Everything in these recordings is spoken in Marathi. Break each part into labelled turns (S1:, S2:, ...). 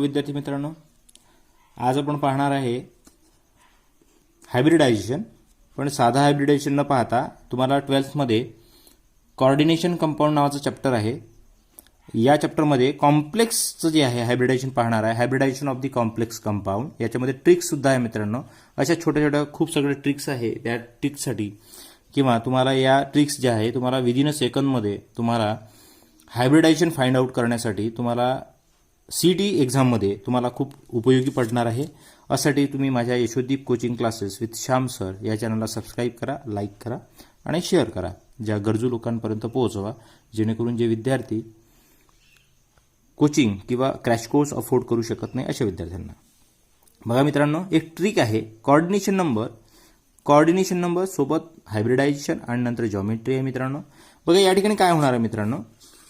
S1: विद्यार्थी मित्रांनो, आज आपण पाहणार आहे हायब्रिडायझेशन. पण साधा हायब्रिडायझेशन न पाहता तुम्हाला 12th मध्ये कोऑर्डिनेशन कंपाऊंड नावाचं चॅप्टर आहे. या चॅप्टरमध्ये कॉम्प्लेक्सचं जे आहे हायब्रिडायझेशन पाहणार आहे. Hybridisation of the complex compound. याच्यामध्ये ट्रिक्स सुद्धा आहे मित्रांनो. अशा छोट्या छोट्या खूप सगळे ट्रिक्स आहे. त्या ट्रिक्ससाठी किंवा तुम्हाला या ट्रिक्स ज्या आहे तुम्हाला विदिन अ सेकंदमध्ये तुम्हाला हायब्रिडायझेशन फाइंड आउट करण्यासाठी तुम्हाला सीटी एक्झाममध्ये तुम्हाला खूप उपयोगी पडणार आहे. यासाठी तुम्ही माझ्या Yashodeep coaching classes with Shyam sir या चॅनलला सबस्क्राइब करा, लाईक करा आणि शेअर करा. ज्या गरजू लोकांपर्यंत पोहोचवा, जेणेकरून जे विद्यार्थी कोचिंग किंवा क्रॅश कोर्स अफोर्ड करू शकत नाही अशा विद्यार्थ्यांना. बघा मित्रांनो, एक ट्रिक आहे कोऑर्डिनेशन नंबर सोबत हायब्रिडायझेशन आणि नंतर जॉमेट्री आहे मित्रांनो. बघा या ठिकाणी काय होणार आहे मित्रांनो,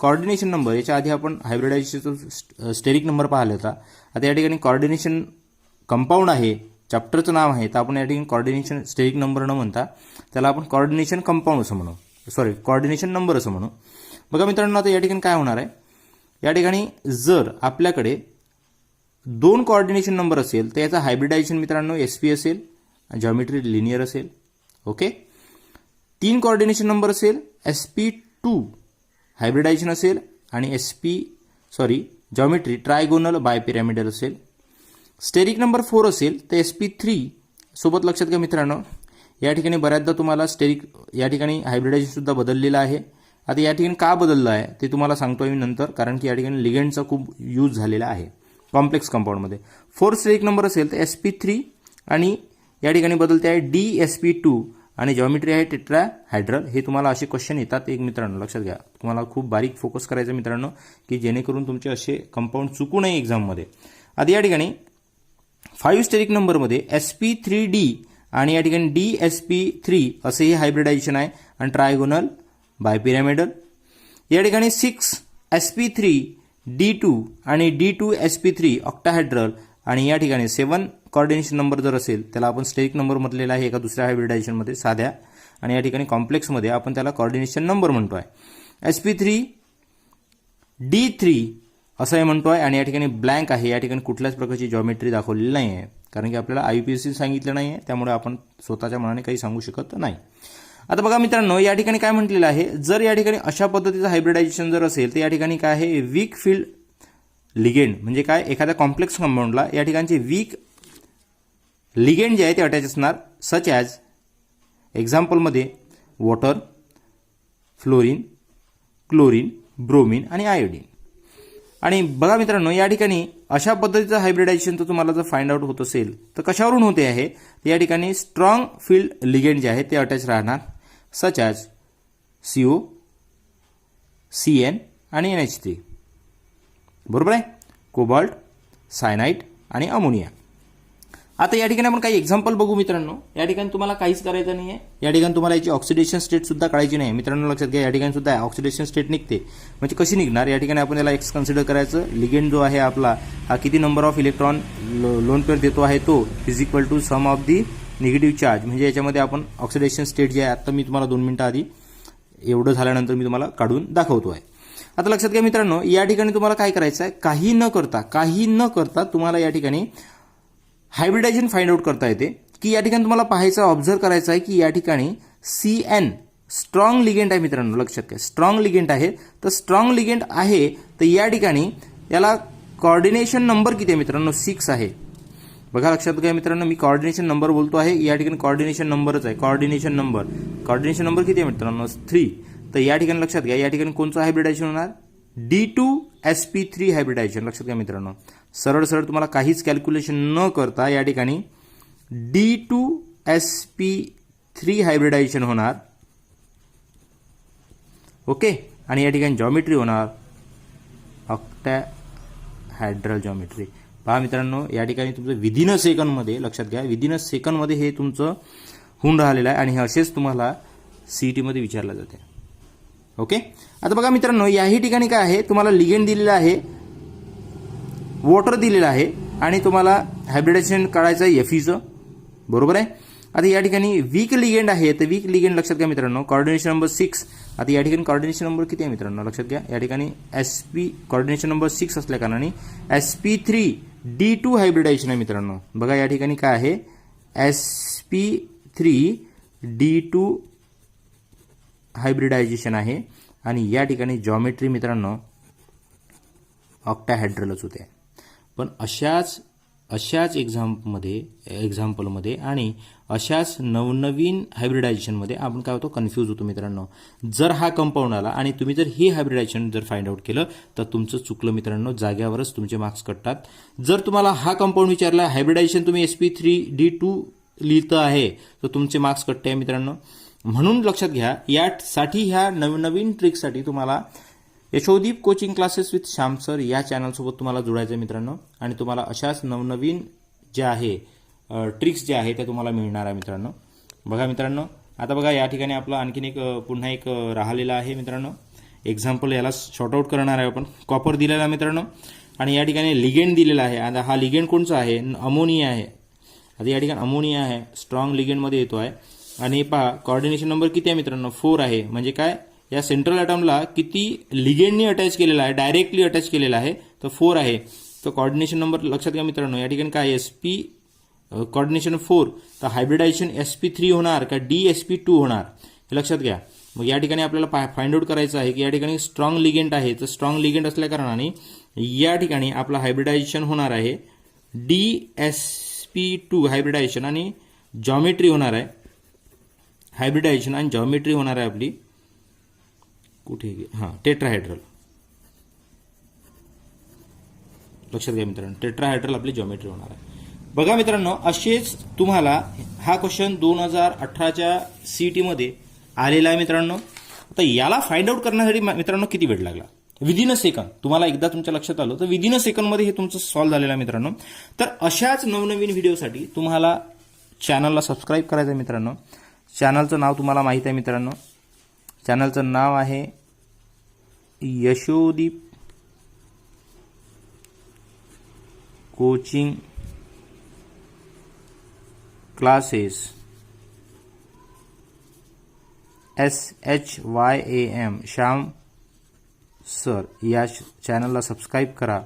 S1: कोऑर्डिनेशन नंबर याच्या आधी आपण हायब्रिडायझेशनचा स्टेरिक नंबर पाहिला होता. आता या ठिकाणी कोऑर्डिनेशन कंपाऊंड आहे, चॅप्टरचं नाव आहे, तर आपण या ठिकाणी कोऑर्डिनेशन स्टेरिक नंबर न म्हणता त्याला आपण कोऑर्डिनेशन कंपाऊंड असं म्हणू, कोऑर्डिनेशन नंबर असं म्हणू. बघा मित्रांनो, आता या ठिकाणी काय होणार आहे, या ठिकाणी जर आपल्याकडे 2 कोऑर्डिनेशन नंबर असेल तर याचा हायब्रिडायझेशन मित्रांनो SP असेल, जॉमेट्री लिनियर असेल. ओके. 3 कोऑर्डिनेशन नंबर असेल SP2 हायब्रिडायझेशन असेल आणि जॉमेट्री ट्रायगोनल बायपिरॅमिडल असेल. स्टेरिक नंबर 4 असेल तर SP3 सोबत लक्षात घ्या मित्रांनो, या ठिकाणी बऱ्याचदा तुम्हाला स्टेरिक या ठिकाणी हायब्रिडायझेशन सुद्धा बदललेलं आहे. आता या ठिकाणी का बदललं आहे ते तुम्हाला सांगतो मी नंतर, कारण की या ठिकाणी लिगेंडचा खूप यूज झालेला आहे कॉम्प्लेक्स कंपाऊंडमध्ये. 4 स्टेरिक नंबर असेल तर SP3 आणि या ठिकाणी बदलते आहे DSP2 आणि जॉमेट्री आहे टेट्राहायड्रल. हे तुम्हाला असे क्वेश्चन येतात एक मित्रांनो, लक्षात घ्या. तुम्हाला खूप बारीक फोकस करायचं मित्रांनो, की जेणेकरून तुमचे असे कंपाऊंड चुकू नये एक्झाममध्ये. आता या ठिकाणी 5 स्टेरिक नंबरमध्ये SP3D आणि या ठिकाणी DSP3 असे हे हायब्रिडायझेशन आहे आणि ट्रायगोनल बायपिरॅमिडल. या ठिकाणी 6 SP3D2 आणि D2SP3 ऑक्टाहायड्रल आणि या ठिकाणी 7 कोऑर्डिनेशन नंबर जर असेल त्याला आपण स्टेरिक नंबर म्हटलेला आहे एका दुसऱ्या हायब्रिडायझेशनमध्ये साध्या, आणि या ठिकाणी कॉम्प्लेक्समध्ये आपण त्याला कोऑर्डिनेशन नंबर म्हणतो आहे. SP3D3 असं हे म्हणतो आहे आणि या ठिकाणी ब्लँक आहे. या ठिकाणी कुठल्याच प्रकारची जॉमेट्री दाखवलेली नाही आहे, कारण की आपल्याला IUPAC सांगितलं नाही आहे, त्यामुळे आपण स्वतःच्या मनाने काही सांगू शकत नाही. आता बघा मित्रांनो, या ठिकाणी काय म्हटलेलं आहे, जर या ठिकाणी अशा पद्धतीचं हायब्रिडायझेशन जर असेल तर या ठिकाणी काय आहे, वीक फील्ड लिगेंड म्हणजे काय, एखाद्या कॉम्प्लेक्स कंपाऊंडला या ठिकाणचे वीक लिगेंड जे आहे ते अटॅच असणार, सच ॲज एक्झाम्पलमध्ये वॉटर, फ्लोरीन, क्लोरीन, ब्रोमीन आणि आयोडीन. आणि बघा मित्रांनो, या ठिकाणी अशा पद्धतीचं हायब्रिडायझेशन तर तुम्हाला जर फाइंड आउट होत असेल तर कशावरून होते आहे, या ठिकाणी स्ट्रॉंग फील्ड लिगेंड जे आहे ते अटॅच राहणार, सच ॲज CO, CN आणि NH3. बरोबर आहे. कोबाल्ट, सायनाइड आणि अमोनिया. आता या ठिकाणी आपण काही एक्झाम्पल बघू मित्रांनो. या ठिकाणी तुम्हाला काहीच करायचं नाही आहे. या ठिकाणी तुम्हाला याची ऑक्सिडेशन स्टेट सुद्धा काढायची नाही मित्रांनो, लक्षात घ्या. या ठिकाणी सुद्धा ऑक्सिडेशन स्टेट निघते, म्हणजे कशी निघणार, या ठिकाणी आपण याला एक्स कन्सिडर करायचं. लिगेंड जो आहे आपला हा किती number of electron lone pair देतो आहे तो is equal to sum of the negative charge. म्हणजे याच्यामध्ये आपण ऑक्सिडेशन स्टेट जे आहे आता मी तुम्हाला 2 मिनिटं आधी एवढं झाल्यानंतर मी तुम्हाला काढून दाखवतो आहे. आता लक्षात घ्या मित्रांनो, या ठिकाणी तुम्हाला काय करायचं आहे, काही न करता तुम्हाला या ठिकाणी हायब्रिडायझेशन फाइंड आउट करता येते. की या ठिकाणी तुम्हाला पाहायचं, ऑब्झर्व करायचं आहे की या ठिकाणी CN स्ट्रॉंग लिगेंड आहे मित्रांनो, लक्षात घ्या. स्ट्रॉंग लिगेंड आहे, तर स्ट्रॉंग लिगेंड आहे तर या ठिकाणी याला कोऑर्डिनेशन नंबर किती आहे मित्रांनो, 6 आहे. बघा लक्षात घ्या मित्रांनो, मी कोऑर्डिनेशन नंबर बोलतो आहे, या ठिकाणी कोऑर्डिनेशन नंबरच आहे. कोऑर्डिनेशन नंबर किती आहे मित्रांनो, 3. तर या ठिकाणी लक्षात घ्या, या ठिकाणी कोणचं हायब्रिडायझेशन होणार, D2SP3 हायब्रिडायझेशन. लक्षात घ्या मित्रांनो, सरळ तुम्हाला काहीच कॅल्क्युलेशन न करता या ठिकाणी D2SP3 हायब्रिडायझेशन होणार. ओके. आणि या ठिकाणी जॉमेट्री होणार ऑक्टाहायड्रल जॉमेट्री. पहा मित्रांनो, या ठिकाणी तुमचं विदिन अ सेकंडमध्ये, लक्षात घ्या, विदिन अ सेकंडमध्ये हे तुमचं होऊन राहिलेलं आहे आणि असेच तुम्हाला CET मध्ये विचारलं जाते. ओके. आता बघा मित्रांनो, याही ठिकाणी काय आहे, तुम्हाला लिगेंड दिलेलं आहे, वॉटर दिलेलं आहे आणि तुम्हाला हायब्रिडायझेशन काढायचं आहे Feचं. बरोबर आहे. आता या ठिकाणी वीक लिगेंड आहे, तर वीक लिगेंड लक्षात घ्या मित्रांनो, कोऑर्डिनेशन नंबर 6. आता या ठिकाणी कोऑर्डिनेशन नंबर किती आहे मित्रांनो लक्षात घ्या, या ठिकाणी sp कोऑर्डिनेशन नंबर 6 असल्या कारणाने sp3d2 हायब्रिडायझेशन आहे मित्रांनो. बघा या ठिकाणी काय आहे, sp3d2 हायब्रिडायझेशन आहे आणि या ठिकाणी जॉमेट्री मित्रांनो ऑक्टाहेड्रलच होते. पण अशाच एक्झाम्पलमध्ये आणि अशाच नवनवीन हायब्रिडायझेशनमध्ये आपण काय होतो, कन्फ्यूज होतो मित्रांनो. जर हा कंपाऊंड आला आणि तुम्ही जर ही हायब्रिडायझेशन जर फाइंड आउट केलं तर तुमचं चुकलं मित्रांनो, जाग्यावरच तुमचे मार्क्स कटतात. जर तुम्हाला हा कंपाऊंड विचारला, हायब्रिडायझेशन तुम्ही sp3d2 लिहितं आहे, तर तुमचे मार्क्स कटते आहे मित्रांनो. म्हणून लक्षात घ्या, यासाठी ह्या नवीन ट्रिकसाठी तुम्हाला Yashodeep coaching classes with Shyam sir या चॅनलसोबत तुम्हाला जोडायचं आहे मित्रांनो. आणि तुम्हाला अशाच नवनवीन ज्या आहे ट्रिक्स ज्या आहे त्या तुम्हाला मिळणार आहे मित्रांनो. बघा मित्रांनो, आता बघा या ठिकाणी आपलं आणखीन पुन्हा एक राहिलेला आहे मित्रांनो एक्झाम्पल. याला शॉर्ट आउट करणार आहे आपण. कॉपर दिलेला मित्रांनो आणि या ठिकाणी लिगेंड दिलेला आहे. आता हा लिगेंड कोणचा आहे, अमोनिया आहे. आता या ठिकाणी अमोनिया आहे, स्ट्रॉंग लिगेंडमध्ये येतो आहे. आणि पहा कोऑर्डिनेशन नंबर किती आहे मित्रांनो, 4 आहे. म्हणजे काय, या सेंट्रल ॲटमला किती लिगेंडनी अटॅच केलेला आहे, डायरेक्टली अटॅच केलेला आहे, तर 4 आहे. तर कोऑर्डिनेशन नंबर लक्षात घ्या मित्रांनो, या ठिकाणी काय sp कोऑर्डिनेशन 4, तर हायब्रिडायझेशन sp3 होणार का dsp2 होणार हे लक्षात घ्या. मग या ठिकाणी आपल्याला फाइंड आउट करायचं आहे की या ठिकाणी स्ट्रॉंग लिगेंड आहे, तर स्ट्रॉंग लिगेंड असल्या कारणाने या ठिकाणी आपलं हायब्रिडायझेशन होणार आहे dsp2 हायब्रिडायझेशन आणि जॉमेट्री होणार आहे. हायब्रिडायझेशन आणि जॉमेट्री होणार आहे आपली कुठे, टेट्राहायड्रल. लक्षात घ्या मित्रांनो, टेट्राहायड्रल आपली जॉमेट्री होणार आहे. बघा मित्रांनो, असेच तुम्हाला हा क्वेश्चन 2018च्या CET मध्ये आलेला आहे मित्रांनो. आता याला फाइंड आउट करण्यासाठी मित्रांनो किती वेळ लागला, विदिन अ सेकंड. तुम्हाला एकदा तुमच्या लक्षात आलं तर विदिन अ सेकंडमध्ये हे तुमचं सॉल्व्ह झालेलं आहे मित्रांनो. तर अशाच नवनवीन व्हिडिओसाठी तुम्हाला चॅनलला सबस्क्राईब करायचं आहे मित्रांनो. चॅनलचं नाव तुम्हाला माहीत आहे मित्रांनो, चॅनलचं नाव आहे Yashodeep coaching classes SHYAM Shyam sir. या चॅनलला सबस्क्राईब करा,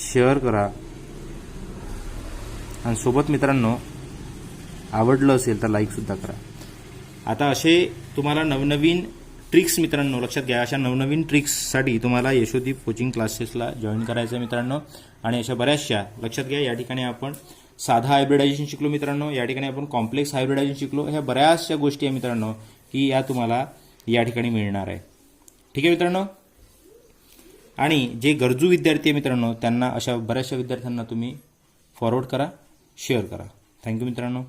S1: शेअर करा आणि सोबत मित्रांनो आवडलं असेल तर लाईक सुद्धा करा. आता असे तुम्हाला नवनवीन ट्रिक्स मित्रांनो लक्षात घ्या, अशा नवनवीन ट्रिक्ससाठी तुम्हाला यशोदीप कोचिंग क्लासेसला जॉईन करायचं आहे मित्रांनो. आणि अशा बऱ्याचशा लक्षात घ्या, या ठिकाणी आपण साधा हायब्रिडायझेशन शिकलो मित्रांनो, या ठिकाणी आपण कॉम्प्लेक्स हायब्रिडायझेशन शिकलो. ह्या बऱ्याचशा गोष्टी आहे मित्रांनो की या तुम्हाला या ठिकाणी मिळणार आहे. ठीक आहे मित्रांनो. आणि जे गरजू विद्यार्थी आहे मित्रांनो त्यांना, अशा बऱ्याचशा विद्यार्थ्यांना तुम्ही फॉरवर्ड करा, शेअर करा. थँक्यू मित्रांनो.